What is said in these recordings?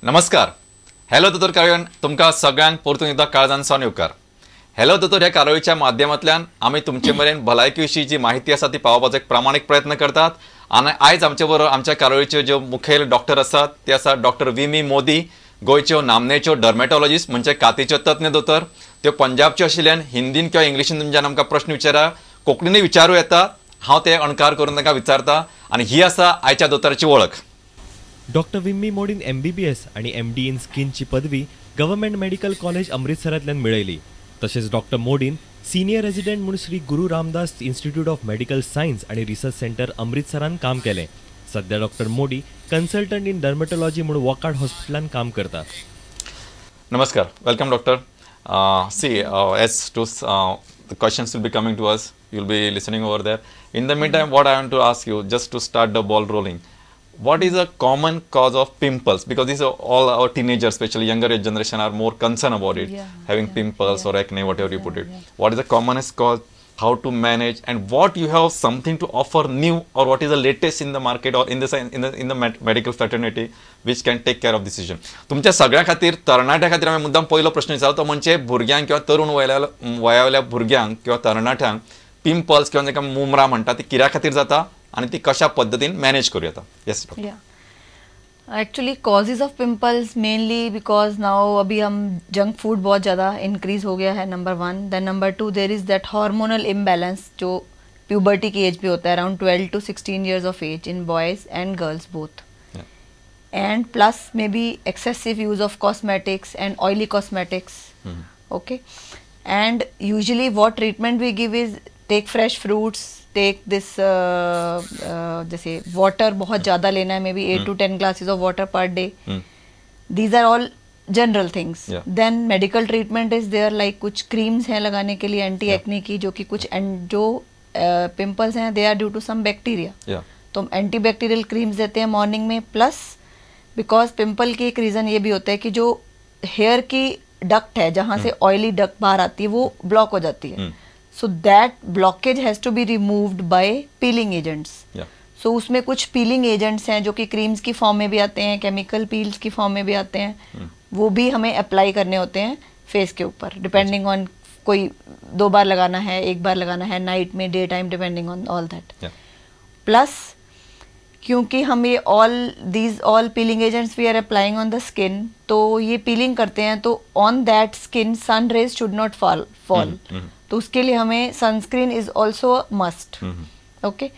नमस्कार. हॅलो दोतोर कार्यावळीन तुमकां सगळ्यांक परतून एकदा काळजान सावन येवकार. हॅलो दोतोर ह्या कार्यावळीच्या माध्यमांतल्यान आमी तुमचे मेरेन भलायकी विशीं जी माहिती आसा ती पावोवपाचो एक प्रामाणीक प्रयत्न करतात. आनी आयज आमचे बरोबर आमच्या कार्यावळीच्यो ज्यो मुखेल डॉक्टर आसात ते आसात डॉक्टर वी मोदी, गोंयच्यो नामनेच्यो डर्मेटॉलॉजिस्ट म्हणजे कातीच्यो तज्ञ दोतोर. त्यो पंजाबच्यो आशिल्ल्यान हिंदीन किंवा इंग्लिशीन तुमच्यान आमकां प्रश्न विचारा, कोंकणीनय विचारूं येता. हांव ते अणकार करून तांकां विचारता आनी ही आसा आयच्या दोतोराची वळख. डॉक्टर विम्मी मोडीन MBBS आणि MD इन स्किनची पदवी गव्हर्नमेंट मेडिकल कॉलेज अमृतसरांतल्यान मेळयली. तशेंच डॉक्टर मोडीन सिनियर रेजिडेंट म्हणून श्री गुरु Ramdas institute of medical science आणि रिसर्च सेंटर अमृतसरान काम केलें. सध्या डॉक्टर मोडी कन्सल्टंट इन डर्मेटॉलॉजी म्हणून वॉकार्ड हॉस्पिटलान काम करतात. नमस्कार. Welcome doctor. As to the questions will be coming to us, you'll be listening over there. In the meantime, what I want to ask you, just to start the ball rolling, what is a common cause of pimples? Because these are all our teenagers, especially younger age generation, are more concerned about it, having pimples or acne, whatever you put it. What is the commonest cause? How to manage, and what you have something to offer new, or what is the latest in the market or in the medical fraternity which can take care of this decision? तुमच्या सगळ्या खातीर तरणाट्या खातीर हांवें मुद्दाम पयलो प्रश्न विचारलो तो म्हणजे भुरग्यांक किंवा तरुण वयावयल्या भुरग्यांक किंवा तरणाट्यांक पिंपल्स किंवा जाका मुमरा म्हणटा ती कित्या खातीर जाता आणि ती कशा पद्धतीन मॅनेज करूं येता. Yes doctor. Actually causes of pimples mainly because now अभी हम जंक फूड बहुत ज़्यादा इंक्रीज हो गया है, number 1. Then number 2 there is that hormonal imbalance जो प्यूबर्टी की एज पे होता है, अराउंड 12 to 16 years of age in boys and girls both. And plus maybe excessive use of cosmetics and oily cosmetics. Okay. And usually what treatment we give is take fresh fruits, take this जैसे water बहुत ज़्यादा लेना है, maybe 8 to 10 glasses of water per day. These are all general things. Then medical treatment is there, like कुछ creams हैं लगाने के लिए anti acne की, जो कि कुछ जो pimples हैं they are due to some bacteria. तो हम antibacterial creams देते हैं morning में. Plus because pimple की एक reason ये भी होता है कि जो hair की duct है जहाँ से oily duct बाहर आती है वो block हो जाती है. So that blockage has to be removed by peeling agents. So उसमें कुछ peeling agents हैं जो कि creams की फॉर्म में भी आते हैं, chemical peels की फॉर्म में भी आते हैं. वो भी हमें अप्लाई करने होते हैं फेस के ऊपर, डिपेंडिंग ऑन कोई 2 बार लगाना है, 1 बार लगाना है, नाइट में, day time, depending on all that. Plus क्योंकि हम ये all peeling agents we are applying on the skin, तो ये पीलिंग करते हैं तो on that skin sun rays should not fall. तो उसके लिए हमें sunscreen is also must. Okay.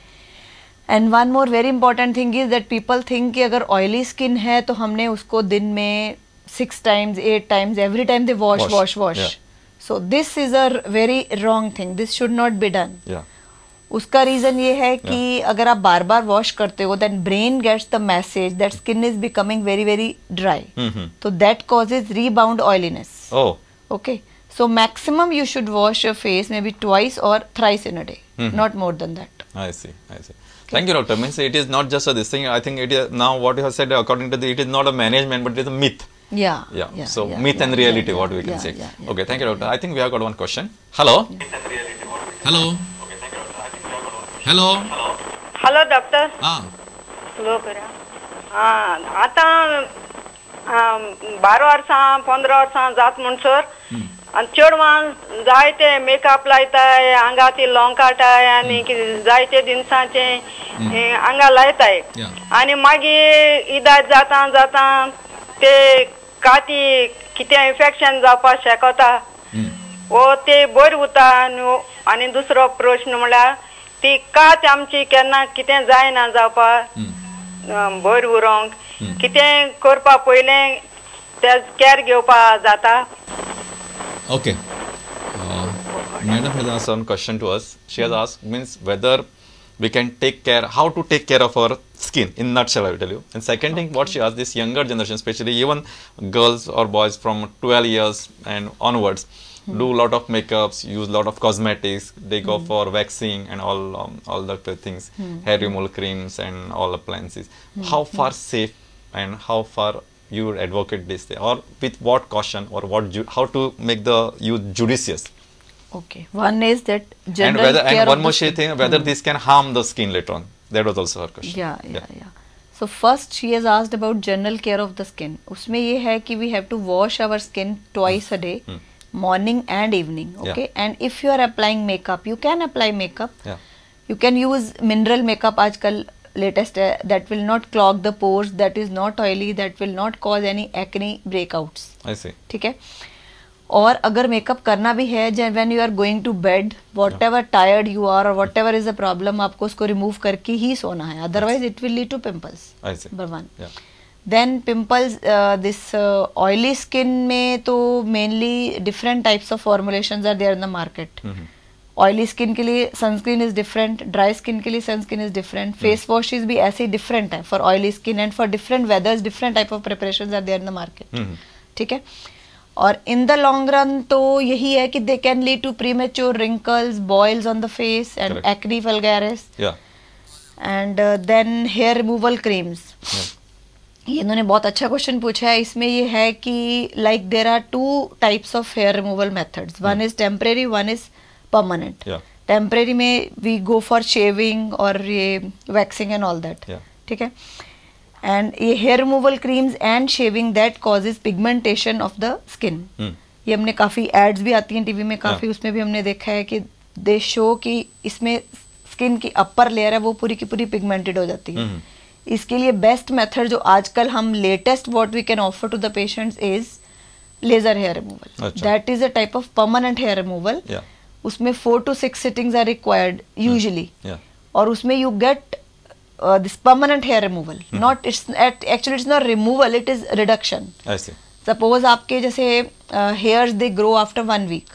And one more very important thing is that people think कि अगर ऑयली स्किन है तो हमने उसको दिन में 6 times 8 times every time they wash. So this is a very wrong thing. This should not be done. उसका reason ये है कि अगर आप बार बार वॉश करते हो then brain gets the message that skin is becoming very very dry. तो that causes rebound oiliness. Okay. So maximum you should wash your face maybe twice or thrice in a day, not more than that. I see. Okay. Thank you, doctor. Means it is not just this thing. I think it is now what you have said. According to it is not a management, but it is a myth. Yeah. So myth and reality, what we can say. Okay. Thank you, doctor. I think we have got one question. Hello. Hello, doctor. Hello, करा. आता 12 वर्सां 15 वर्सां जात म्हणसर आणि चेडवान जायते makeup लायताय, आंगाती long काटाय आणि जायते दिनसाचे आंगा लायताय. आणि मागीर इदात जाता ते काती कितें इन्फेक्शन जावपाक शकता वो ते बरी उरता. आणि दुसरो प्रश्न म्हळ्यार ती कात आमची केन्ना कितें जायना जावपाक बरी उरोंक कितें करपा पयलें ते केअर घेवपा जाता. Okay. Madam has asked some question to us. She has asked means whether we can take care, how to take care of our skin in nutshell. I will tell you. And second thing, what she asked, this younger generation, especially even girls or boys from 12 years and onwards, do a lot of makeups, use a lot of cosmetics. They go for waxing and all the things, hair removal creams and all appliances. How far safe and how far you would advocate this, or with what caution, or how to make the use judicious? Okay, one is that general and one more thing, whether this can harm the skin later on. That was also her question. Yeah. So first she has asked about general care of the skin. उसमें ये है कि we have to wash our skin twice a day, morning and evening. Okay, and if you are applying makeup, you can apply makeup. Yeah. You can use mineral makeup आजकल latest है, that will not clog the pores, that is not oily, that will not cause any acne breakouts. I see. ठीक है. और अगर makeup करना भी है, when you are going to bed, whatever tired you are or whatever is the problem, आपको उसको remove करके ही सोना है, otherwise it will lead to pimples. I see. Number one. Yeah. Then pimples, this oily skin में तो mainly different types of formulations are there in the market. Oily skin के लिए sunscreen is different, dry skin के लिए sunscreen is different, face washes भी ऐसे ही different है for oily skin and for different weathers different type of preparations are there in the market. ठीक है. और इन द लॉन्ग रन तो यही है कि they can lead to premature wrinkles, boils on the face and acne vulgaris and then hair removal creams. ये इन्होंने बहुत अच्छा क्वेश्चन पूछा है. इसमें ये है कि like there are 2 types of hair removal methods. One is temporary, one is permanent. Temporary में वी गो फॉर शेविंग और ये वैक्सिंग एंड ऑल दैट. ठीक है. एंड ये hair removal creams and shaving that causes pigmentation of the skin. ये हमने काफी ads भी आती हैं टीवी में काफी, उसमें भी हमने देखा है कि दे शो कि इसमें स्किन की अपर लेयर है वो पूरी की पूरी पिगमेंटेड हो जाती है. इसके लिए बेस्ट मेथड जो आजकल हम latest what we can offer to the patients is laser hair removal. That is a type of permanent hair removal. उसमें 4 to 6 sittings are required usually. और उसमें you get this permanent hair removal. Not actually it's not removal, it is reduction. I see. Suppose आपके जैसे hairs they grow after 1 week.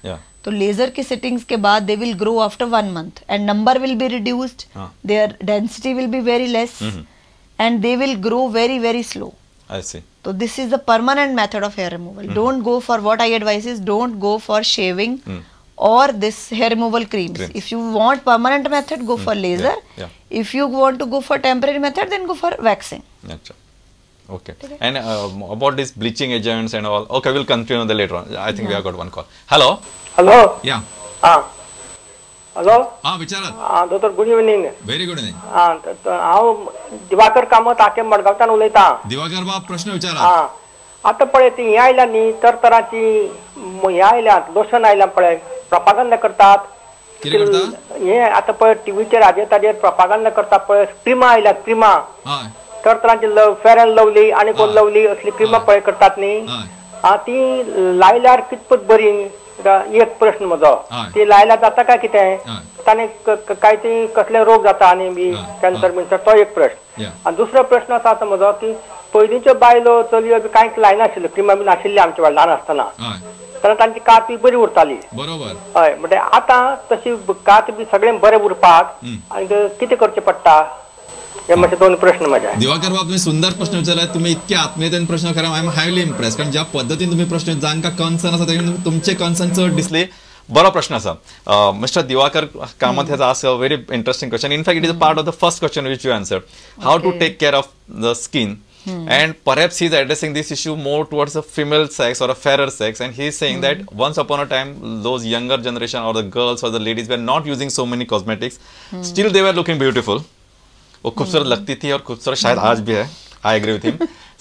तो laser की sittings के बाद they will grow after 1 month and number will be reduced. Their density will be very less and they will grow very very slow. I see. So this is the permanent method of hair removal. Don't go for, what I advise is don't go for shaving or this hair removal creams. If you want permanent method, go for laser. If you want to go for temporary method, then go for waxing. Okay. And about this bleaching agents and all, okay, we'll continue the later on. I think we have got one call. Hello. Hello. Yeah. Hello. विचारा. Doctor, good evening. Very good evening. हांव दिवाकर कामत आके मडगांवच्यान उलयतां. दिवाकर बाब प्रश्न विचारा. आता पळय ती हें आयल्या न्ही तरातरांची हें आयल्यात लोशन आयल्या पळय प्रोपागंडा करतात. हे आता पळय टीव्हीचेर हाजेर ताजेर प्रोपागंडा करतात पळय क्रिमा आयल्यात क्रिमा. तरातरांची फेर अँड लवली आनी कोण लवली असली क्रिमा पळय करतात न्ही. ती लायल्यार कितपत बरी. एक प्रश्न म्हजो, ती लायल्यार जाता काय कितें ताणे काय ती कसले रोग जाता आनी बी कॅन्सर बिन्सर, तो एक प्रश्न. आनी दुसरो प्रश्न आसा तो म्हजो की पयलींच्यो बायलो चलयो बी कांयच लायनाशिल्ल्यो, क्रिमा बीन आशिल्ली आमच्या ल्हान आसतना, तेन्ना तांची कात बी बरी उरताली. बरोबर. हय, म्हणजे आतां तशी कात बी सगळें बरें उरपाक आनी कितें करचें पडटा, हे मातशे 2 प्रश्न माझे. दिवाकर बाब, तुम्ही सुंदर प्रश्न विचारला. तुम्ही इतके आत्मीयतेन प्रश्न करा, आय एम हायली इम्प्रेस. कारण ज्या पद्धतीने तुम्ही प्रश्न जांका कन्सर्न आसा त्याच्यात तुमचे कन्सर्न चड दिसले. बरो प्रश्न आसा. Mister Diwakar Kamat has asked a very interesting question. In fact, it is a part of the first question which you answered. How to take care of the skin. And perhaps he is addressing this issue more towards the female sex or a fairer sex, and he is saying that once upon a time those younger generation or the girls or the ladies were not using so many cosmetics, still they were looking beautiful. वो खूबसूरत लगती थी और खूबसूरत शायद आज भी है. I agree with him.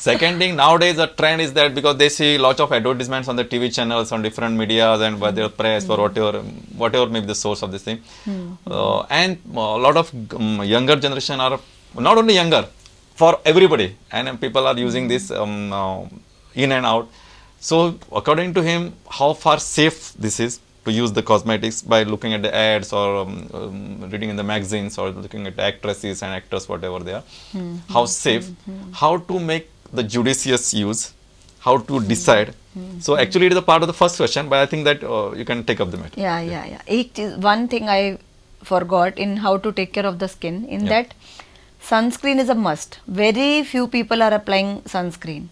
Second thing, nowadays the trend is that because they see lots of advertisements on the TV channels, on different medias and by their press or whatever may be the source of this thing, and a lot of younger generation are not only younger, for everybody, and people are using this in and out. So according to him, how far safe this is to use the cosmetics by looking at the ads or reading in the magazines or looking at the actresses and actors, whatever they are, how safe, how to make the judicious use, how to decide. So actually it is a part of the first question, but I think that you can take up the matter. Yeah. One thing I forgot in how to take care of the skin, in that sunscreen is a must. Very few people are applying sunscreen.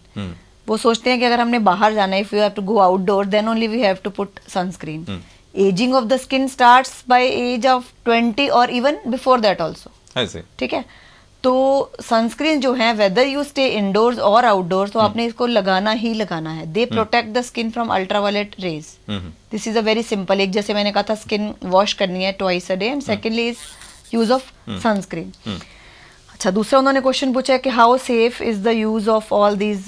वो सोचते हैं कि अगर हमने बाहर जाना है, if you have to go outdoors, then only we have to put sunscreen. Aging of the skin starts by age of 20 or even before that also. I see. ठीक है. तो सनस्क्रीन जो है, whether you stay indoors or outdoors, तो आपने इसको लगाना ही लगाना है. They protect the skin from ultraviolet rays. This is a very simple. एक जैसे मैंने कहा था skin wash करनी है twice a day, and secondly is use of sunscreen. अच्छा, दूसरा उन्होंने क्वेश्चन पूछा है कि how safe is the use of all these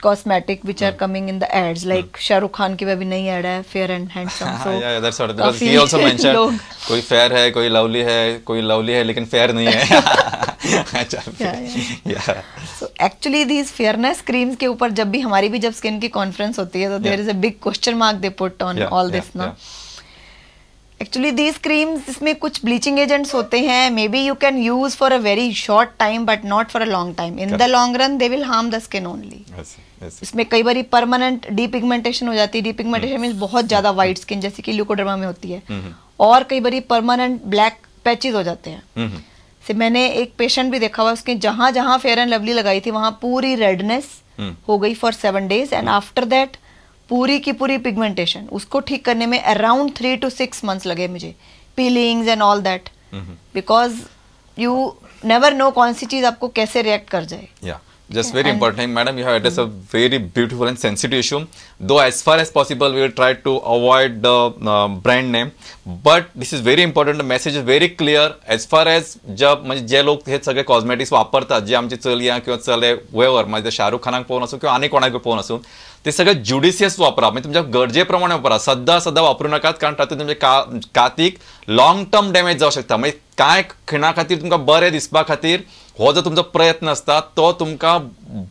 cosmetic which are coming in the ads, like Shahrukh Khan की भी नई एड है Fair and Handsome, so he also mentioned कोई फेयर है, कोई लवली है लेकिन फेयर नहीं है. So actually these fairness creams के ऊपर जब भी हमारी भी जब स्किन की कॉन्फ्रेंस होती है तो there is a big question mark they put on all this ना. एक्चुअली दीज क्रीम्स, इसमें कुछ ब्लीचिंग एजेंट्स होते हैं, maybe you can use for a very short time but not for a long time. In the long run they will harm the skin only. इसमें कई बार permanent depigmentation हो जाती है. Depigmentation means बहुत ज्यादा white skin जैसे कि leucoderma में होती है, और कई बार परमानेंट ब्लैक पैचेस हो जाते हैं. से मैंने एक पेशेंट भी देखा हुआ, उसके जहां जहां फेयर एंड लवली लगाई थी वहां पूरी रेडनेस हो गई for 7 days, and after that पूरी की पूरी पिगमेंटेशन. उसको ठीक करने में अराउंड 3 to 6 months लगे मुझे, peelings and all that, because you never know कौन सी चीज आपको कैसे रिएक्ट कर जाए. Just very important thing, madam, you have addressed a very beautiful and sensitive issue. Though as far as possible, we will try to avoid the brand name, but this is very important. The message is very clear. As far as जब म्हणजे जे लोक हे सगळे cosmetics वापरतात, जे आमची चलया किंवा चले waiver म्हणजे शाहरुख खानाक पळोवन असो किंवा आनी कोणाक पळोवन असो, ते सगळे ज्युडिशियस वापरा, म्हणजे तुमच्या गरजेप्रमाणे वापरा. सद्दा वापरू नकात, कारण तातूंत तुमचे कातीक लॉंग टर्म डॅमेज जावं शकता. म्हणजे कांय खिणा खातीर तुमकां बरें दिसपा खातीर हो जो तुमचो प्रयत्न असता तो तुमकां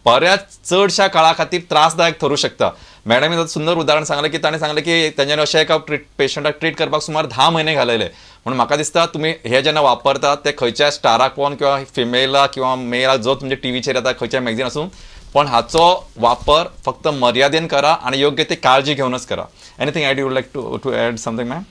बऱ्याच चडशा काळा खातीर त्रासदायक ठरू शकता. मॅडमीन सुंदर उदाहरण सांगलें की ताणें सांगलें की तेंच्यांनी अशें एका पेशंटाक ट्रीट करपाक सुमार 10 महिने घालयले. म्हणून म्हाका दिसता तुमी हे जेन्ना वापरतात ते खंयच्याय स्टाराक पळोवन किंवा फिमेलाक किंवा मेलाक जो तुमच्या टीव्हीचेर येता खंयच्याय मॅगझीन आसूं, पण हाचो वापर फक्त मर्यादेन करा आणि योग्य ती काळजी घेऊनच करा. Anything add you would like to add something ma'am?